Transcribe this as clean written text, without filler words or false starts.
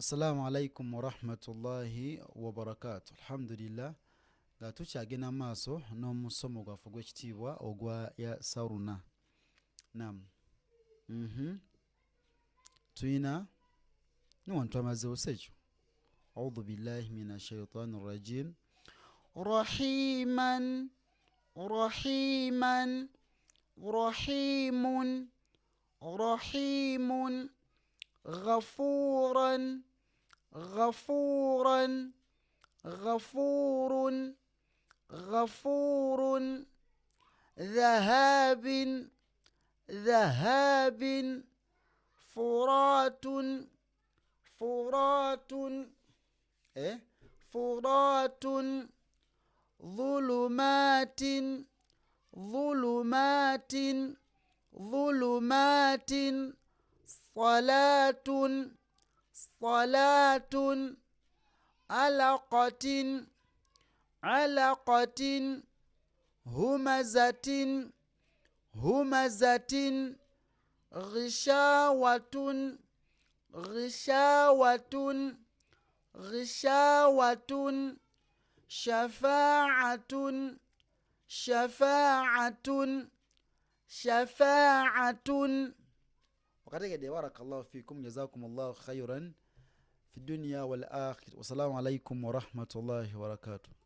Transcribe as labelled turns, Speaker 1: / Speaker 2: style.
Speaker 1: Assalamu alaikum wa rahmatullahi wa barakatuh. Alhamdulillah. Nga tukyagenda maaso n'omusomo gwaffe gw'ekitiibwa ogwa ya Saruna. Naam. Tuyina n'owantu amazeewo sekyo. A'udhu billahi minash shaitani rrajim. Rahiman rahiman rahimun rahimun ghafuran ghafuran غفور غفور ذهاب ذهاب فرات فرات فرات ظلمات ظلمات ظلمات صلاة صلاة علقة علقة همزة همزة غشاوة غشاوة غشاوة شفاعة شفاعة شفاعة. وقد بارك الله فيكم جزاكم الله خيرا في الدنيا والآخرة. والسلام عليكم ورحمة الله وبركاته.